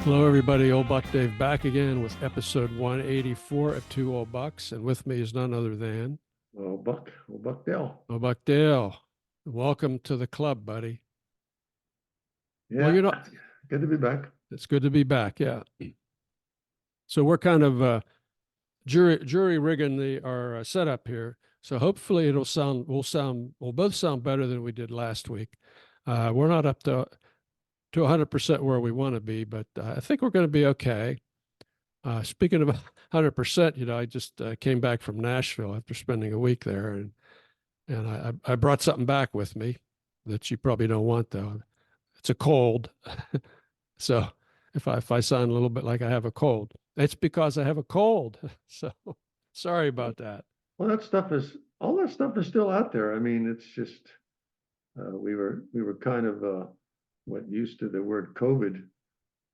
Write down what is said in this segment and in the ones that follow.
Hello, everybody. Old Buck Dave back again with episode 184 of Two Old Bucks. And with me is none other than Old Buckdale. Old Buck Dale. Welcome to the club, buddy. Yeah, Well, good to be back. it's good to be back. Yeah. So we're kind of jury rigging our setup here. So hopefully we'll both sound better than we did last week. We're not up to 100% where we want to be, but I think we're going to be okay. Speaking of 100%, I just came back from Nashville after spending a week there, and I brought something back with me that you probably don't want though. It's a cold, so if I sound a little bit like I have a cold, it's because I have a cold. So sorry about that. Well, all that stuff is still out there. I mean, it's just we were kind of what used to the word COVID,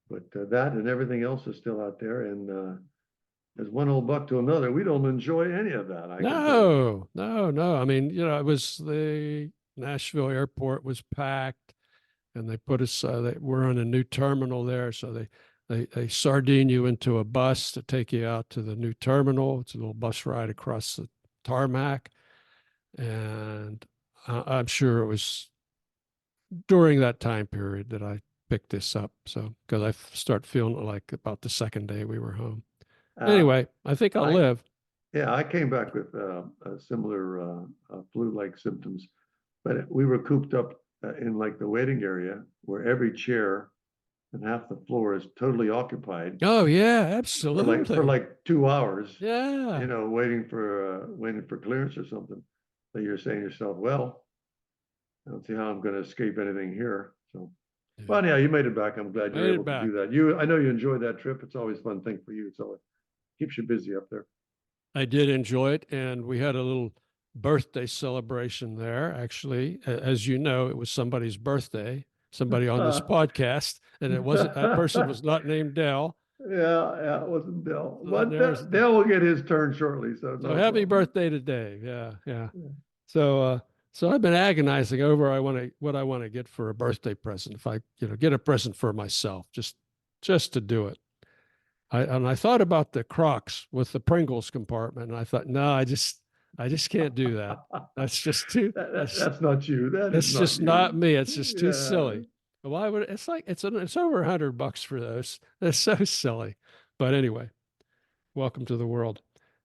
but that and everything else is still out there. And as one old buck to another, we don't enjoy any of that. I can tell you. No. I mean, it was the Nashville airport was packed, and they put us. We're on a new terminal there, so they sardine you into a bus to take you out to the new terminal. It's a little bus ride across the tarmac, and I'm sure it was during that time period that I picked this up. So because I start feeling like about the second day we were home. Anyway, I think I'll live. Yeah, I came back with similar flu-like symptoms, but we were cooped up in like the waiting area where every chair and half the floor is totally occupied. Oh yeah, absolutely. For like 2 hours. Yeah. Waiting for clearance or something. So you're saying to yourself, well, I don't see how I'm going to escape anything here. So, but yeah, you made it back. I'm glad you were able to do that. I know you enjoyed that trip. It's always a fun thing for you. So it keeps you busy up there. I did enjoy it, and we had a little birthday celebration there. Actually, as you know, it was somebody's birthday, somebody on this podcast, and that person was not named Dell. Yeah, it wasn't Dell. But Dell will get his turn shortly. So happy birthday to Dave. Yeah. So I've been agonizing over what I want to get for a birthday present. If I get a present for myself, just to do it. I thought about the Crocs with the Pringles compartment, and I thought, no, I just can't do that. That's just too. That's not you. It's just not me. It's just too silly. Why would it's like it's over $100 for those? That's so silly. But anyway, welcome to the world.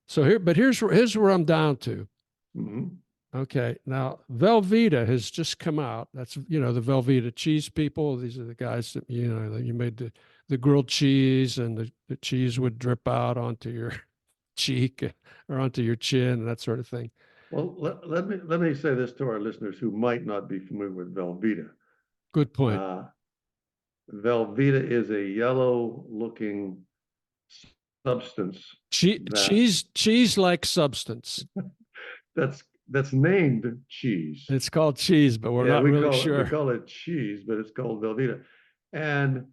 So here's where I'm down to. Mm-hmm. Okay, now Velveeta has just come out. That's the Velveeta cheese people. These are the guys that you made the grilled cheese, and the cheese would drip out onto your cheek or onto your chin and that sort of thing. Well, let me say this to our listeners who might not be familiar with Velveeta. Good point. Velveeta is a yellow-looking substance. Cheese-like substance. That's named cheese. It's called cheese, but we're not really sure. We call it cheese, but it's called Velveeta. And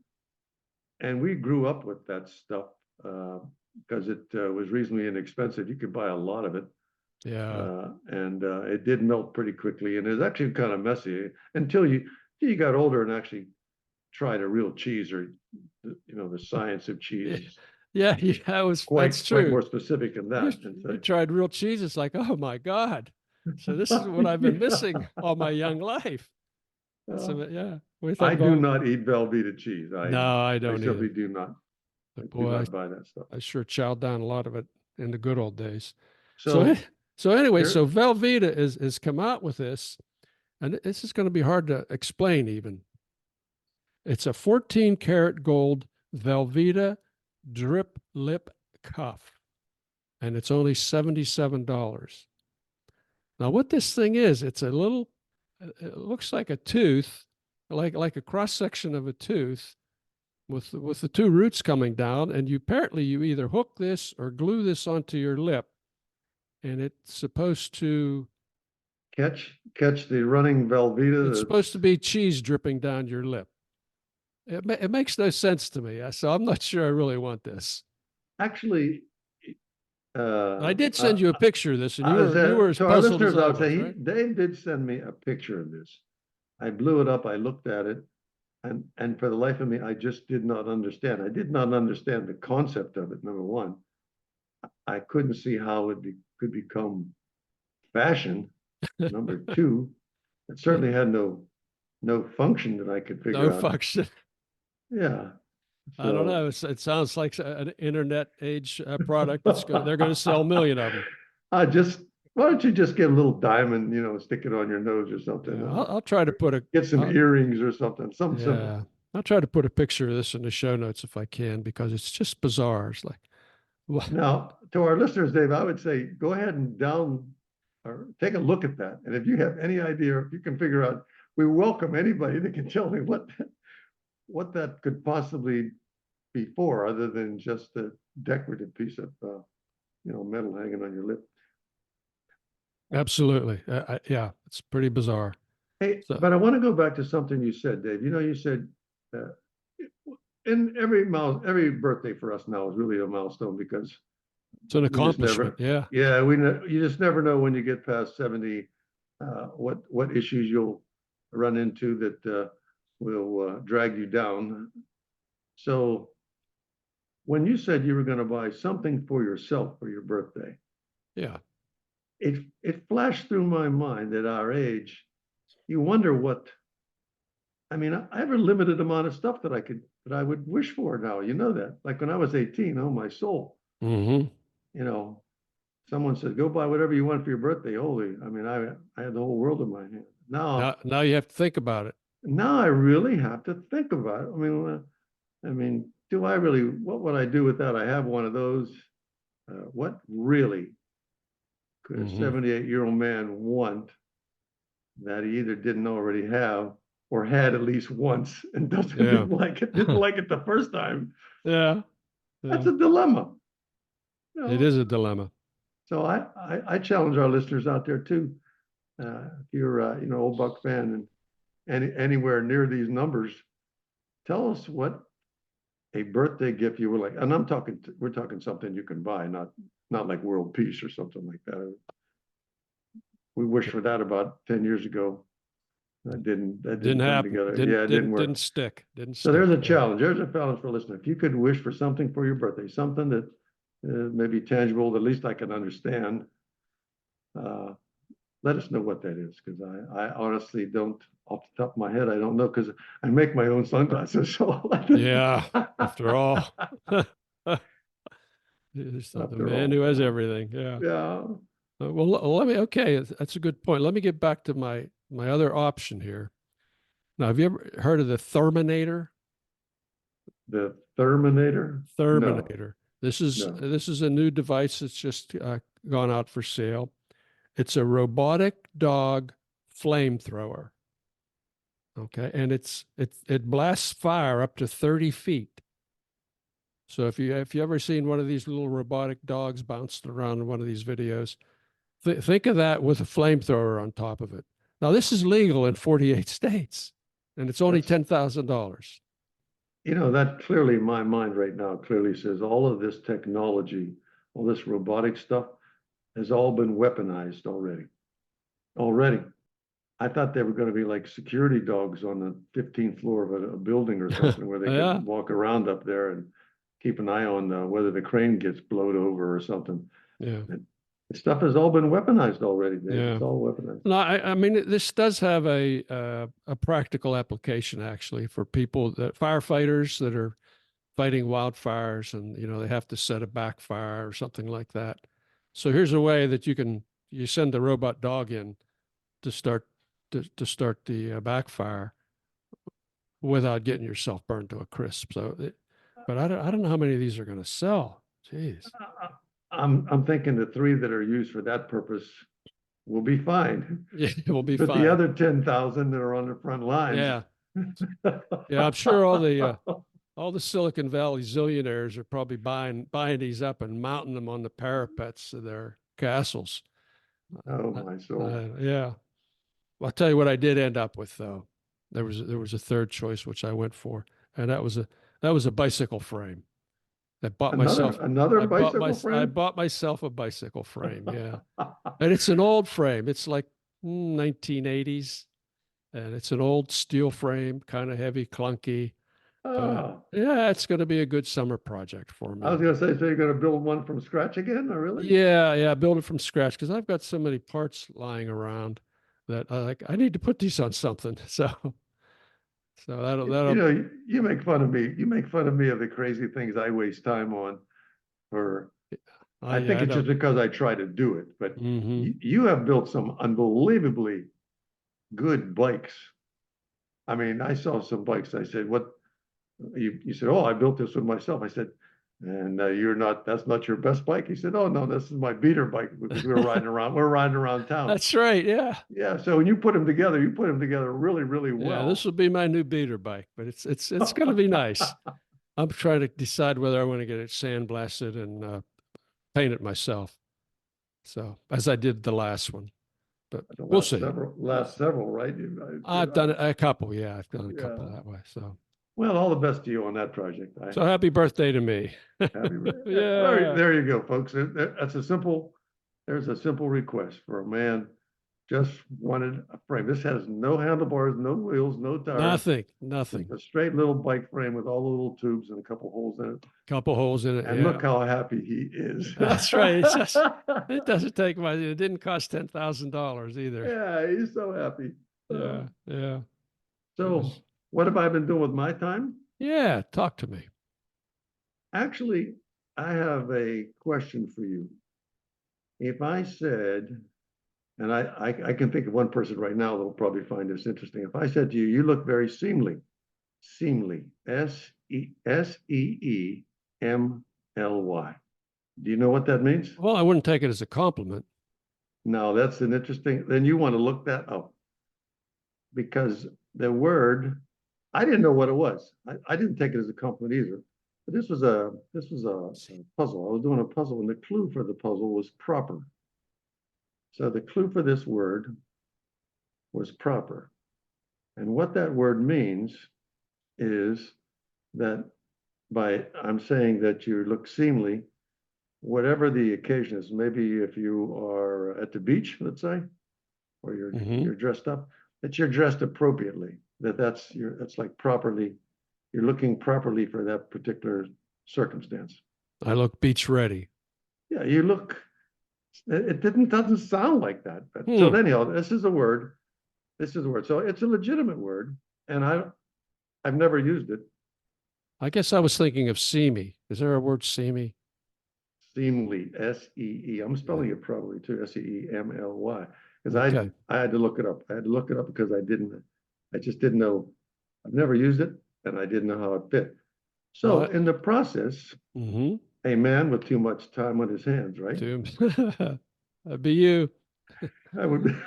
we grew up with that stuff because it was reasonably inexpensive. You could buy a lot of it. Yeah. And it did melt pretty quickly, and it was actually kind of messy until you got older and actually tried a real cheese, or the science of cheese. Yeah, that's true. Quite more specific than that. You tried real cheese. It's like, oh my God. So this is what I've been missing all my young life. Yeah. I do not eat Velveeta cheese. No, I don't. I simply do not. Boy, do not buy that stuff. I sure chowed down a lot of it in the good old days. So anyway, so Velveeta has come out with this, and this is going to be hard to explain even. It's a 14-karat gold Velveeta drip lip cuff, and it's only $77. Now, what this thing is, it looks like a tooth, like a cross section of a tooth, with the two roots coming down, and you either hook this or glue this onto your lip, and it's supposed to catch the running Velveeta. It's supposed to be cheese dripping down your lip. It makes no sense to me, so I'm not sure I really want this. Actually, I did send you a picture of this, and you were as to puzzled our listeners as I was, out there. right? Dave did send me a picture of this. I blew it up. I looked at it, and for the life of me, I just did not understand. I did not understand the concept of it, number one. I couldn't see how could become fashion. Number two, it certainly had no function that I could figure No out. function. Yeah. I don't So know. It sounds like an internet age product. They're going to sell a million of them. I just why don't you just get a little diamond, stick it on your nose or something. Yeah, I'll try to put Get some earrings or something, something simple. yeah, I'll try to put a picture of this in the show notes if I can, because it's just bizarre. It's like, what? Now, to our listeners, Dave, I would say go ahead and down or take a look at that. And if you have any idea, if you can figure out, we welcome anybody that can tell me what that could possibly be for, other than just a decorative piece of metal hanging on your lip. Absolutely. Yeah, it's pretty bizarre. Hey, So but I want to go back to something you said, Dave. You said uh, in every birthday for us now is really a milestone because it's an we just accomplishment. never, Yeah. yeah, you just never know when you get past 70, what issues you'll run into that will drag you down. So when you said you were going to buy something for yourself for your birthday, Yeah. it flashed through my mind at our age, you wonder I have a limited amount of stuff that I would wish for now. You know that. Like when I was 18, oh my soul. Mm-hmm. You know, someone said, go buy whatever you want for your birthday. Holy, I had the whole world in my hand. Now you have to think about it. Now I really have to think about it. Do I really, what would I do with that? I have one of those. What really could a Mm-hmm. 78-year-old man want that he either didn't already have or had at least once and Yeah. didn't like it the first time? Yeah. That's Yeah. a dilemma. It is a dilemma. So I challenge our listeners out there too. If you're old Buck fan and anywhere near these numbers, tell us what a birthday gift you were like. And we're talking something you can buy, not like world peace or something like that. We wished for that about 10 years ago. That didn't Didn't come happen. together. Yeah, it didn't work. Didn't stick. Didn't So stick. there's a Yeah. challenge. There's a challenge for a listener. If you could wish for something for your birthday, something that may be tangible, at least I can understand. Let us know what that is, because I honestly don't, off the top of my head, I don't know, because I make my own sunglasses. So Yeah. After all, the man who has everything. Yeah. yeah. Well, let me. Okay, that's a good point. Let me get back to my other option here. Now, have you ever heard of the Terminator? The Terminator? No, Terminator. This is a new device that's just gone out for sale. It's a robotic dog flamethrower. Okay, and it blasts fire up to 30 feet. So if you ever seen one of these little robotic dogs bouncing around in one of these videos, think of that with a flamethrower on top of it. Now this is legal in 48 states, and it's only $10,000. That clearly in my mind right now clearly says all of this technology, all this robotic stuff has all been weaponized already. Already. I thought they were going to be like security dogs on the 15th floor of a building or something where they Yeah. could walk around up there and keep an eye on whether the crane gets blowed over or something. Yeah. The stuff has all been weaponized already, Dave. Yeah. It's all weaponized. No, I mean this does have a practical application actually for people firefighters that are fighting wildfires, and they have to set a backfire or something like that. So here's a way that you send the robot dog in to start the backfire without getting yourself burned to a crisp. But I don't know how many of these are going to sell. Jeez. I'm thinking the 3 that are used for that purpose will be fine. Yeah, it will be but fine. The other 10,000 that are on the front lines. Yeah. Yeah, I'm sure all the Silicon Valley zillionaires are probably buying these up and mounting them on the parapets of their castles. Oh my soul. Yeah. Well, I'll tell you what I did end up with though. There was a third choice which I went for, and that was a bicycle frame. I bought another bicycle frame. I bought myself a bicycle frame. Yeah, and it's an old frame. It's like 1980s, and it's an old steel frame, kind of heavy, clunky. But Oh, yeah, it's going to be a good summer project for I was me. gonna say, so you're gonna build one from scratch again, or really? Yeah, yeah, build it from scratch because I've got so many parts lying around that I need to put these on something. So You that'll know, you make fun of me. You make fun of me of the crazy things I waste time on for, I yeah, think I it's just don't. because I try to do it, but Hmm. you have built some unbelievably good bikes. I mean, I saw some bikes. I said, what, you said, oh, I built this one myself. I said, and you're not, that's not your best bike. He said, oh, no, this is my beater bike because we're riding around town. That's right. Yeah, Yeah. So when you put them together, you put them together really, really yeah. This well. will be my new beater bike, but it's going to be nice. I'm trying to decide whether I want to get it sandblasted and paint it myself. So as I did the last one, but The we'll see. We'll last see. several, right? I've done a couple. Yeah, I've done a couple Yeah. that way. So Well, all the best to you on that project. so happy birthday to me. Happy, Yeah. there you go, folks. That's a simple, there's a simple request for a man just wanted a frame. This has no handlebars, no wheels, no tires. Nothing, Just nothing. a straight little bike frame with all the little tubes and a couple holes in it. Couple holes in it. And Yeah. look how happy he is. That's right. It doesn't take much. It didn't cost $10,000 either. Yeah, he's so happy. Yeah. Yeah. It So was, what have I been doing with my time? yeah. Talk to me. Actually, I have a question for you. If I said, and I can think of one person right now that'll probably find this interesting. If I said to you, you look very seemly, seemly, Seemly. Do you know what that means? Well, I wouldn't take it as a compliment. No, that's an interesting, then you want to look that up because the word, I didn't know what it was. I didn't take it as a compliment either. But this was a puzzle. I was doing a puzzle, and the clue for the puzzle was proper. So the clue for this word was proper. And what that word means is that I'm saying that you look seemly, whatever the occasion is. Maybe if you are at the beach, let's say, or Hmm. you're dressed up, that you're dressed appropriately. That's like properly, you're looking properly for that particular circumstance. I look beach ready. Yeah, you look. It doesn't sound like that, but so Hmm. anyhow, this is a word. This is a word. So it's a legitimate word, and I've never used it. I guess I was thinking of seamy. Is there a word seamy? Seemly, S-E-E. I'm Yeah. spelling it probably too, Seemly, because Okay. I had to look it up. I had to look it up because I just didn't know. I've never used it, and I didn't know how it fit. So Well, in the process, mm-hmm. a man with too much time on his hands, right? That'd be you. I would.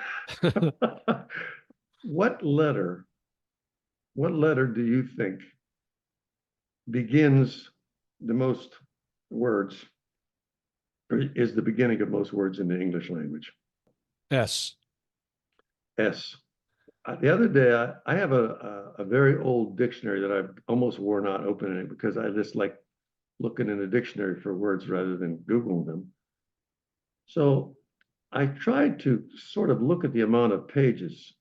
What letter? What letter do you think begins the most words, or is the beginning of most words in the English language? S. S. The other day, I have a very old dictionary that I've almost worn out opening it because I just like looking in a dictionary for words rather than Googling them. So I tried to sort of look at the amount of pages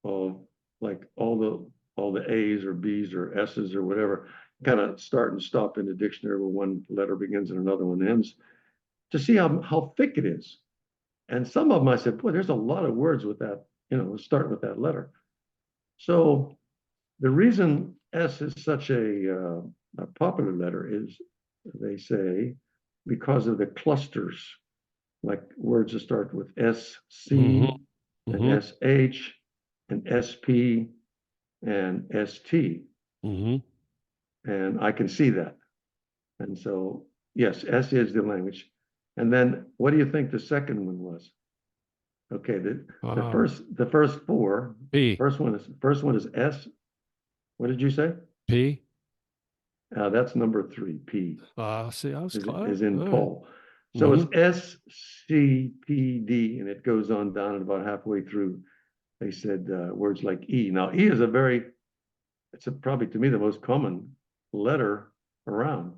of like all the A's or B's or S's or whatever, kind of start and stop in the dictionary where one letter begins and another one ends, to see how thick it is. And some of them I said, boy, there's a lot of words with that, starting with that letter. So the reason S is such a popular letter is, they say, because of the clusters, like words that start with SC Hmm. and Hmm. SH and SP and ST. Hmm. And I can see that. And so, yes, S is the language. And then what do you think the second one was? Okay, the first four, P. first one is S. What did you say? P. That's number three. P See, I was close. is in All right. Paul. So Hmm. it's SCPD, and it goes on down and about halfway through. They said words like E. Now E is probably to me the most common letter around.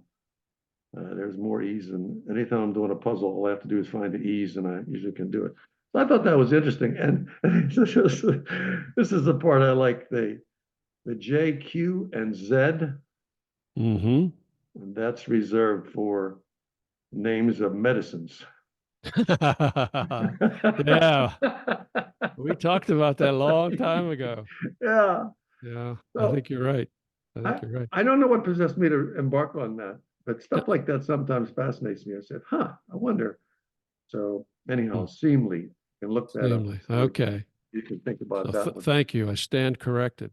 There's more E's, and anytime I'm doing a puzzle, all I have to do is find the E's, and I usually can do it. So I thought that was interesting. And this is the part I like, the J, Q, and Z, Mm-hmm. and that's reserved for names of medicines. Yeah, we talked about that a long time ago. Yeah. Yeah, I So think you're right. I I, think you're right. I don't know what possessed me to embark on that, but Yeah. stuff like that sometimes fascinates me. I said, huh, I wonder. So anyhow, Hmm. seemly, you can look that up and Namely, see what okay. you can think So about that one. thank you. I stand corrected.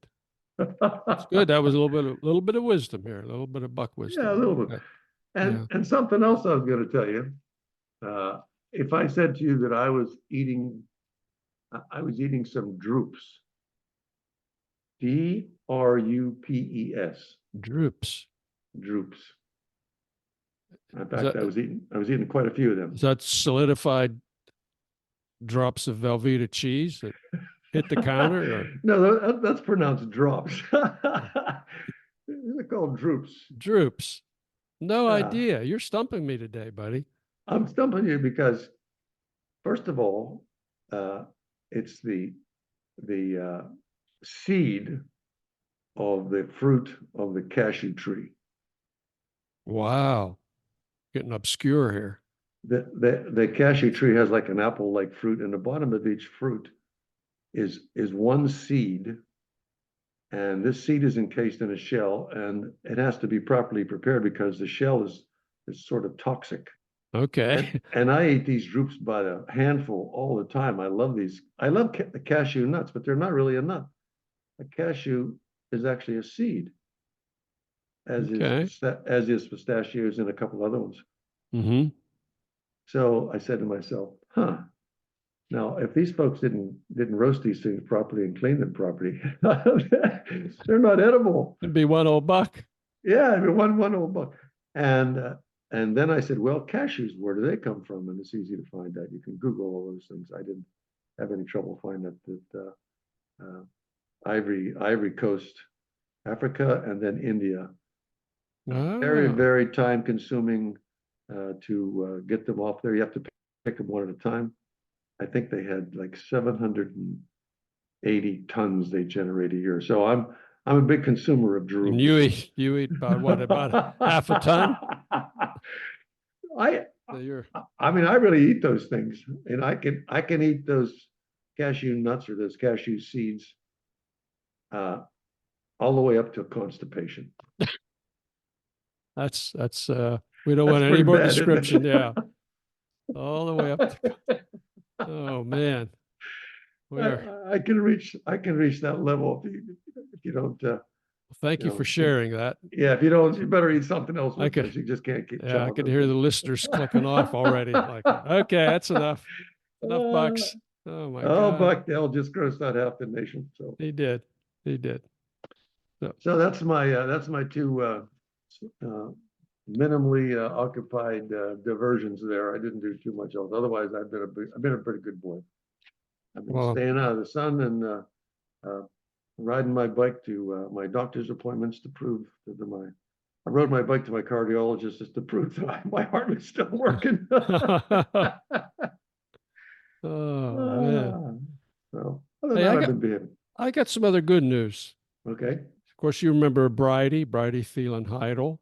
That's good. That was little bit of wisdom here, a little bit of buck Yeah, a wisdom. little bit. Okay. And Yeah. and something else I was going to tell you. Uh, if I said to you that I was eating some droops, DRUPES, Droops. droops. In Is fact, that I was eating quite a few of is them. that solidified drops of Velveeta cheese that hit the counter or No, that's pronounced drops. They're called droops. droops? No Yeah. idea. You're stumping me today, buddy. I'm stumping you because, first of all, uh, it's the seed of the fruit of the cashew tree. Wow. Getting obscure here. The cashew tree has like an apple-like fruit, and the bottom of each fruit is one seed, and this seed is encased in a shell, and it has to be properly prepared because the shell is sort of toxic. And Okay. and I eat these droops by the handful all the time. I love these. I love cashew nuts, but they're not really a nut. A cashew is actually a seed, Okay. as is pistachios and a couple other ones. Mm-hmm. So I said to myself, huh. Now, if these folks didn't roast these things properly and clean them properly, they're not edible. It'd be one old buck. Yeah, I mean, one old buck. And and then I said, well, cashews, where do they come from? And it's easy to find that. You can Google all those things. I didn't have any trouble finding that Ivory Coast, Africa, and then India. Very, Ah, very time consuming to get them off there. You have to pick them one at a time. I think they had like 780 tons they generate a year. So I'm a big consumer of and droops. you eat about what, about half a ton? I So you're I mean I really eat those things, and I can eat those cashew nuts or those cashew seeds uh, all the way up to constipation. that's we don't That's want any pretty more bad, isn't description. Yeah. it? All the way up to, oh man. We're I can reach that level if you don't thank you you for know sharing that. yeah, if you don't, you better eat something else I with could this. You just can't keep Yeah, I chowing could those hear the things. listeners clicking off already. Like, okay, that's enough. Enough Uh, bucks. Oh my oh, God. Buckdale just grossed out half the nation. So, He did. He did. So so that's my two uh, minimally occupied diversions there. I didn't do too much else. Otherwise, I've been a pretty good boy. I've been well, staying out of the sun and uh, riding my bike to my doctor's appointments to prove that I rode my bike to my cardiologist just to prove that my heart was still working. oh man. Ah, so other than Hey, that, I've been behaving. I got some other good news. Okay. Of course, you remember Bridie Thielen Heidel,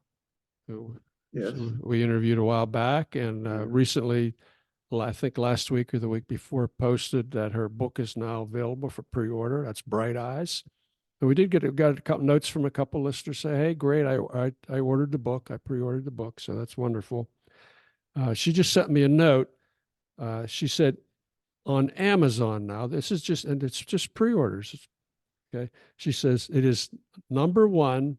who Yes. we interviewed a while back, and Mhm. recently, I think last week or the week before, posted that her book is now available for pre-order. That's Bright Eyes. And we did got a couple notes from a couple listeners say, "Hey, great! I ordered the book. I pre-ordered the book, so that's wonderful." She just sent me a note. She said on Amazon now. This is just and it's just pre-orders. Okay. She says it is number one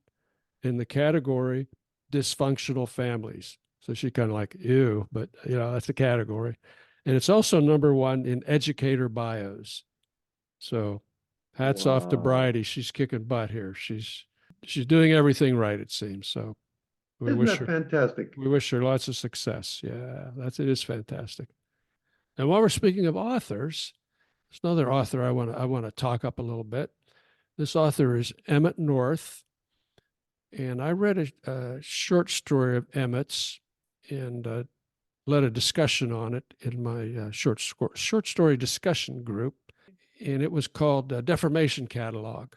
in the category dysfunctional families. So she kind of like, ew, but that's a category. And it's also number one in educator bios. So hats off to Wow. Bridie. She's kicking butt here. She's doing everything right, it seems. So we Isn't wish that her fantastic? we wish her lots of success. Yeah, it is fantastic. And while we're speaking of authors, there's another author I want to talk up a little bit. This author is Emmett North, and I read a short story of Emmett's, and led a discussion on it in my short story discussion group, and it was called Deformation Catalog.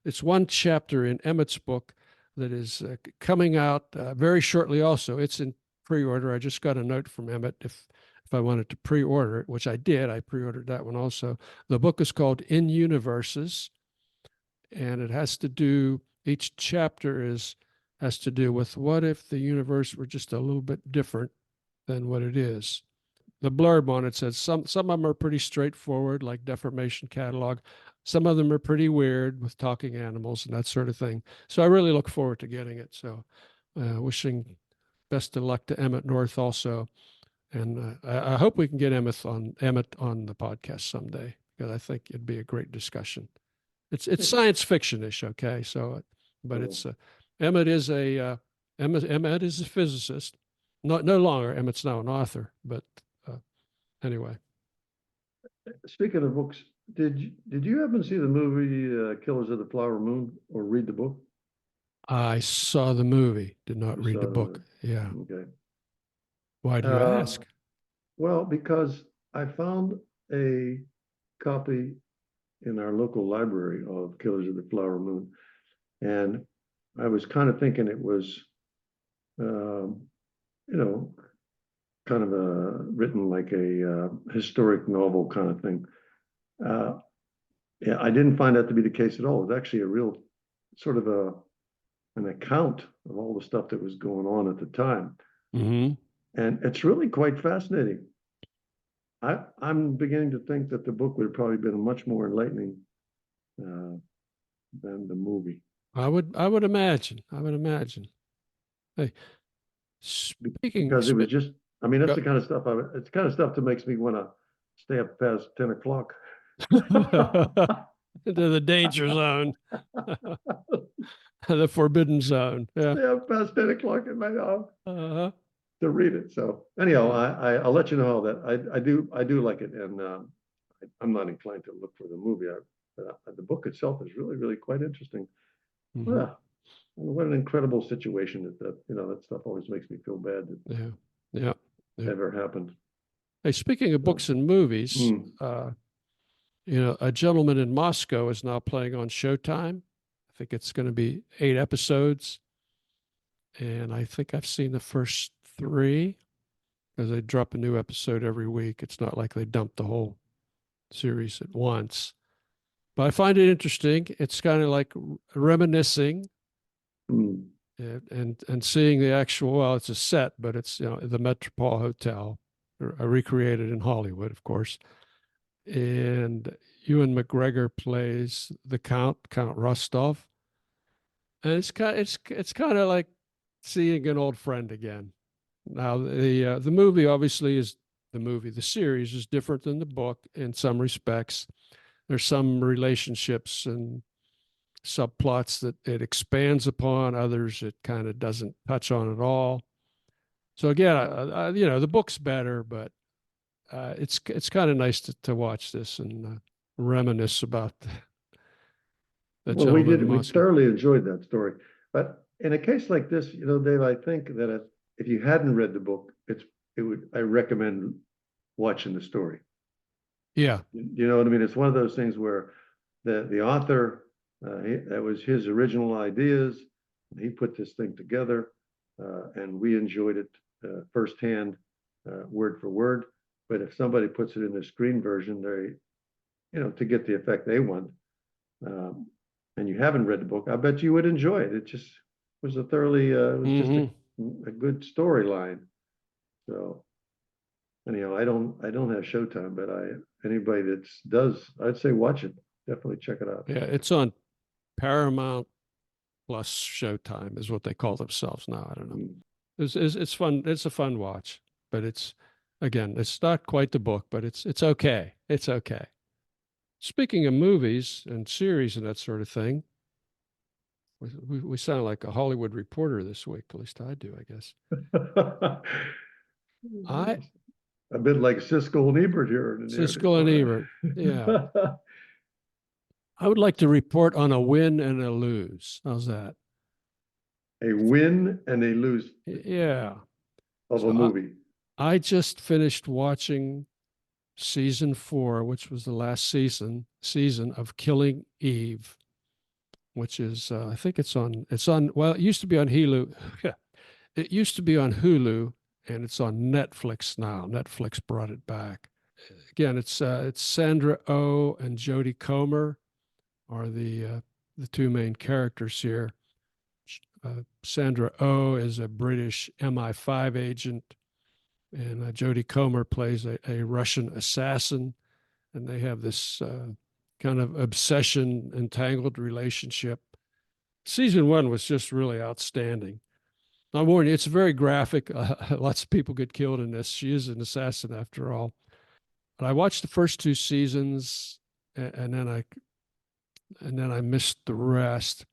It's one chapter in Emmett's book that is coming out very shortly. Also, it's in pre-order. I just got a note from Emmett if I wanted to pre-order it, which I did. I pre-ordered that one also. The book is called In Universes, and it has to do. Each chapter has to do with what if the universe were just a little bit different than what it is. The blurb on it says some of them are pretty straightforward, like Deformation Catalog. Some of them are pretty weird with talking animals and that sort of thing. So I really look forward to getting it. So wishing best of luck to Emmett North also. And I hope we can get Emmett on the podcast someday, because I think it'd be a great discussion. It's science fiction-ish, okay? So, but it's Emmett is a physicist. No longer. Emmett's now an author, but anyway. Speaking of books, did you happen to see the movie Killers of the Flower Moon, or read the book? I saw the movie, did not read the book. Yeah. Okay. Why do you ask? Well, because I found a copy in our local library of Killers of the Flower Moon, and I was kind of thinking it was, kind of written like a historic novel kind of thing. Yeah, I didn't find that to be the case at all. It was actually a real sort of an account of all the stuff that was going on at the time. Mm-hmm. And it's really quite fascinating. I'm beginning to think that the book would have probably been much more enlightening than the movie. I would imagine. Hey, because it was just, I mean, that's the kind of stuff it's the kind of stuff that makes me want to stay up past 10 o'clock. into the danger zone, the forbidden zone. Yeah. Stay up past 10 o'clock at night to read it. So anyhow, I'll let you know that I do like it, and I'm not inclined to look for the movie. The book itself is really, really quite interesting. Mm-hmm. Yeah. What an incredible situation that stuff always makes me feel bad that yeah. ever happened. Hey, speaking of books and movies, a gentleman in Moscow is now playing on Showtime. I think it's going to be 8 episodes, and I think I've seen the first 3, because they drop a new episode every week. It's not like they dump the whole series at once. But I find it interesting. It's kind of like reminiscing and seeing the actual, well, it's a set, but it's, the Metropole Hotel, recreated in Hollywood, of course. And Ewan McGregor plays the Count Rostov. And it's kind of like seeing an old friend again. Now, the movie obviously is the series is different than the book in some respects. There's some relationships and subplots that it expands upon, others it kind of doesn't touch on at all. So again, the book's better, but it's kind of nice to watch this and reminisce about the well, we Moscow. thoroughly enjoyed that story. But in a case like this, Dave, I think that if you hadn't read the book, I recommend watching the story. Yeah. You know what I mean? It's one of those things where the author, that was his original ideas. He put this thing together, and we enjoyed it firsthand, word for word. But if somebody puts it in the screen version, to get the effect they want, and you haven't read the book, I bet you would enjoy it. It just was just a good storyline. So anyhow, I don't have Showtime, but anybody that does, I'd say watch it. Definitely check it out. Yeah, it's on Paramount Plus Showtime is what they call themselves now. I don't know. It's fun. It's a fun watch, but it's not quite the book, but it's okay. It's okay. Speaking of movies and series and that sort of thing, we sound like a Hollywood reporter this week. At least I do, I guess. A bit like Siskel and Ebert here. Siskel and Ebert, yeah. I would like to report on a win and a lose. How's that? A win and a lose. Yeah. Of a movie. I just finished watching season 4, which was the last season of Killing Eve, which is I think it's on well, it used to be on Hulu. It used to be on Hulu, and it's on Netflix now. Netflix brought it back. Again, it's Sandra Oh and Jodie Comer are the two main characters here. Sandra Oh is a British MI5 agent, and Jodie Comer plays a Russian assassin, and they have this kind of obsession, entangled relationship. Season 1 was just really outstanding. I warn you, it's very graphic. Lots of people get killed in this. She is an assassin after all. But I watched the first 2 seasons, and then I missed the rest.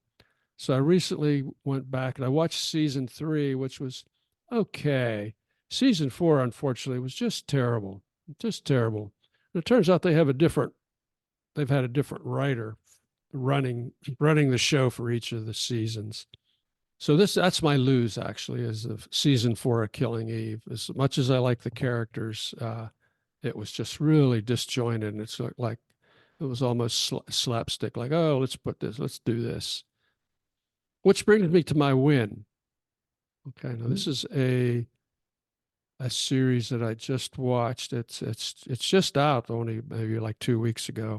So I recently went back and I watched season 3, which was okay. Season 4, unfortunately, was just terrible, just terrible. And it turns out they've had a different writer running the show for each of the seasons. So that's my lose actually, is the season 4 of Killing Eve. As much as I like the characters, it was just really disjointed, and it's like it was almost slapstick. Like, oh, let's do this. Which brings me to my win. Okay, now this is a series that I just watched. It's just out only maybe like 2 weeks ago,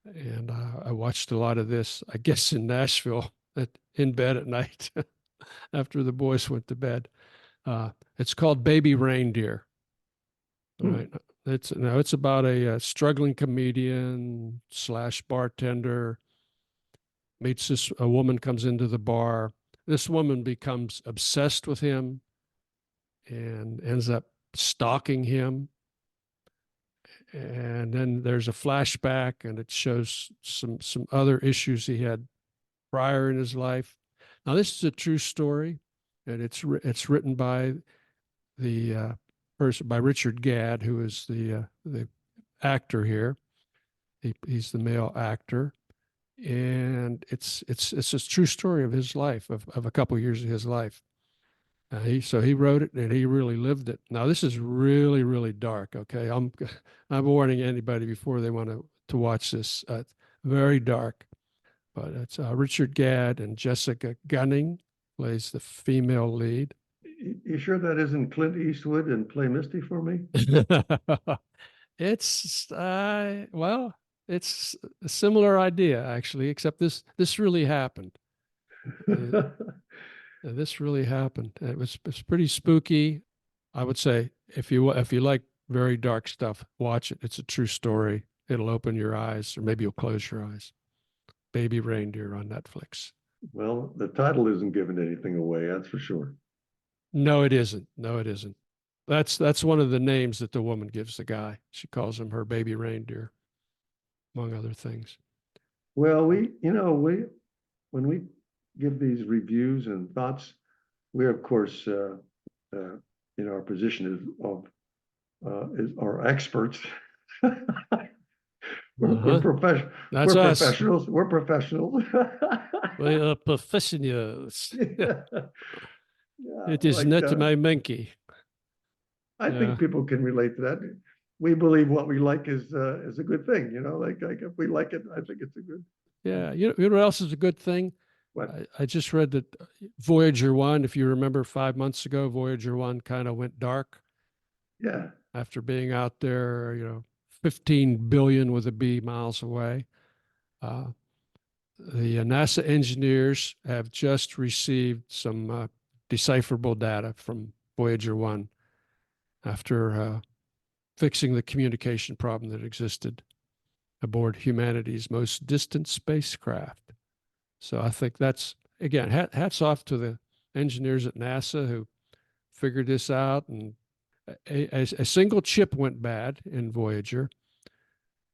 and I watched a lot of this. I guess in Nashville, in bed at night after the boys went to bed. It's called Baby Reindeer. All right. It's about a struggling comedian slash bartender meets a woman, comes into the bar. This woman becomes obsessed with him and ends up stalking him. And then there's a flashback, and it shows some other issues he had prior in his life. Now, this is a true story, and it's written by the person by Richard Gadd, who is the actor here. He's the male actor, and it's a true story of his life, of a couple of years of his life. He wrote it and he really lived it. Now this is really really dark. Okay, I'm warning anybody before they want to watch this. Very dark, but it's Richard Gadd and Jessica Gunning plays the female lead. You sure that isn't Clint Eastwood and Play Misty for me? It's well, it's a similar idea actually, except this really happened. This really happened. It's pretty spooky. I would say if you like very dark stuff, watch it. It's a true story. It'll open your eyes, or maybe you'll close your eyes. Baby Reindeer on Netflix. Well, the title isn't giving anything away, that's for sure. No, it isn't. No, it isn't. That's one of the names that the woman gives the guy. She calls him her baby reindeer, among other things. Well, when we give these reviews and thoughts, we of course, in our position is our experts. We're That's us. professionals. We're professionals. We are professionals. Yeah, It is like, not my monkey. I Yeah. think people can relate to that. We believe what we like is a good thing, like if we like it, I think it's a good. Yeah. You know what else is a good thing? What? I just read that Voyager 1, if you remember 5 months ago, Voyager 1 kind of went dark Yeah. after being out there, 15 billion with a B miles away. The NASA engineers have just received some decipherable data from Voyager 1 after fixing the communication problem that existed aboard humanity's most distant spacecraft. So I think that's, again, hats off to the engineers at NASA who figured this out. And a single chip went bad in Voyager,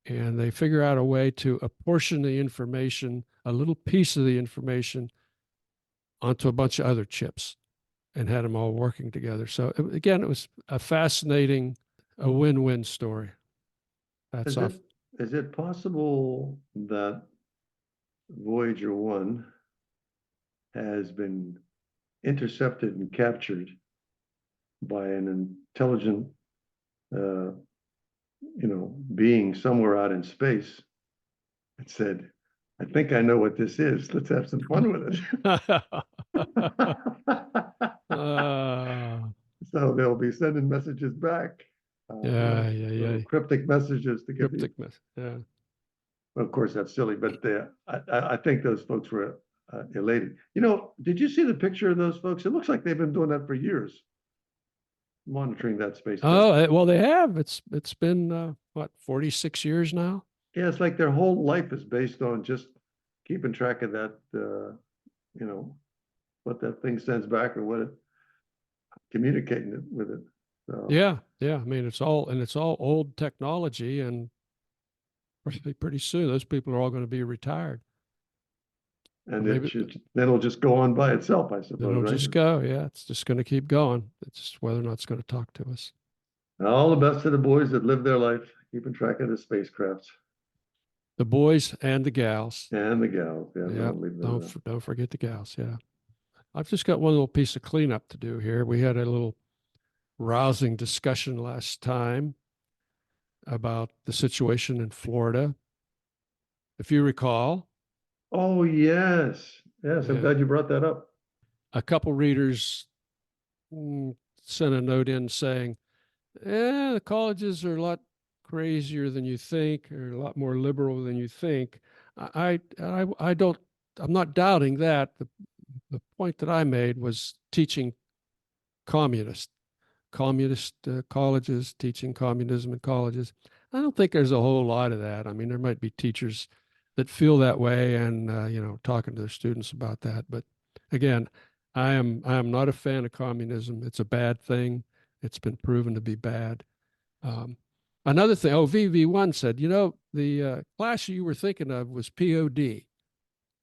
and they figure out a way to apportion the information, a little piece of the information, onto a bunch of other chips, and had them all working together. So again, it was a win-win story. That's Is off. is it possible that Voyager 1 has been intercepted and captured by an intelligent, being somewhere out in space and said, I think I know what this is. Let's have some fun with it. So they'll be sending messages back. Little cryptic messages to get cryptic message. Yeah. Of course, that's silly, but I think those folks were elated. Did you see the picture of those folks? It looks like they've been doing that for years, monitoring that spacecraft. Oh, well, they have. It's been what, 46 years now? Yeah, it's like their whole life is based on just keeping track of that, what that thing sends back or what it communicating it with it. So, yeah. I mean, it's all old technology, and pretty soon those people are all going to be retired. And then it'll just go on by itself, I suppose. It'll just go. Yeah, it's just going to keep going. It's just whether or not it's going to talk to us. All the best to the boys that live their life, keeping track of the spacecrafts. The boys and the gals. And the gals. Yeah, don't forget the gals. Yeah. I've just got one little piece of cleanup to do here. We had a little rousing discussion last time about the situation in Florida. If you recall. Oh, yes. Yes, I'm glad you brought that up. A couple readers sent a note in saying, the colleges are a lot crazier than you think, or a lot more liberal than you think. I'm not doubting that. The point that I made was teaching communist colleges, teaching communism in colleges. I don't think there's a whole lot of that. I mean, there might be teachers that feel that way and, talking to their students about that. But again, I am not a fan of communism. It's a bad thing. It's been proven to be bad. Another thing, VV1 said, the class you were thinking of was POD,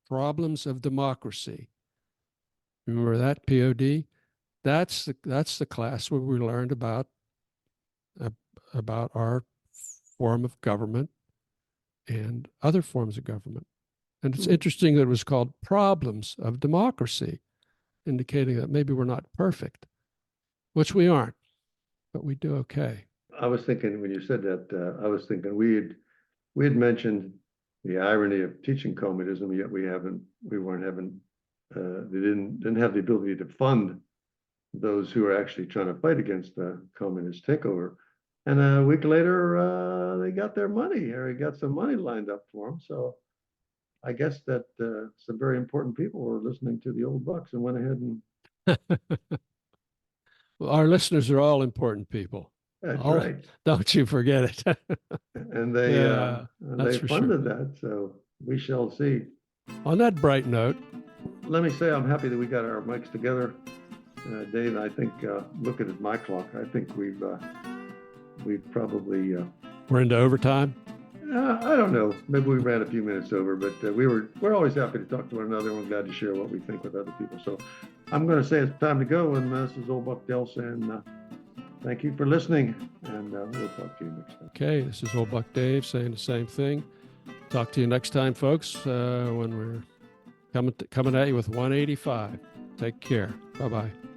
Problems of Democracy. Remember that, POD? That's the class where we learned about our form of government and other forms of government. And it's interesting that it was called Problems of Democracy, indicating that maybe we're not perfect, which we aren't, but we do okay. I was thinking when you said that, I was thinking we had mentioned the irony of teaching communism, yet they didn't have the ability to fund those who are actually trying to fight against the communist takeover. And a week later, they got their money, or got some money lined up for them. So I guess that some very important people were listening to the old bucks and went ahead and. Well, our listeners are all important people. That's right. Don't you forget it. And they funded that, so we shall see. On that bright note, let me say I'm happy that we got our mics together, Dave. I think looking at my clock, I think we've probably we're into overtime. I don't know. Maybe we ran a few minutes over, but we're always happy to talk to one another. We're glad to share what we think with other people. So I'm going to say it's time to go, and this is Old Buck Dale saying thank you for listening, and we'll talk to you next time. Okay, this is Old Buck Dave saying the same thing. Talk to you next time, folks, when we're coming at you with 185. Take care. Bye-bye.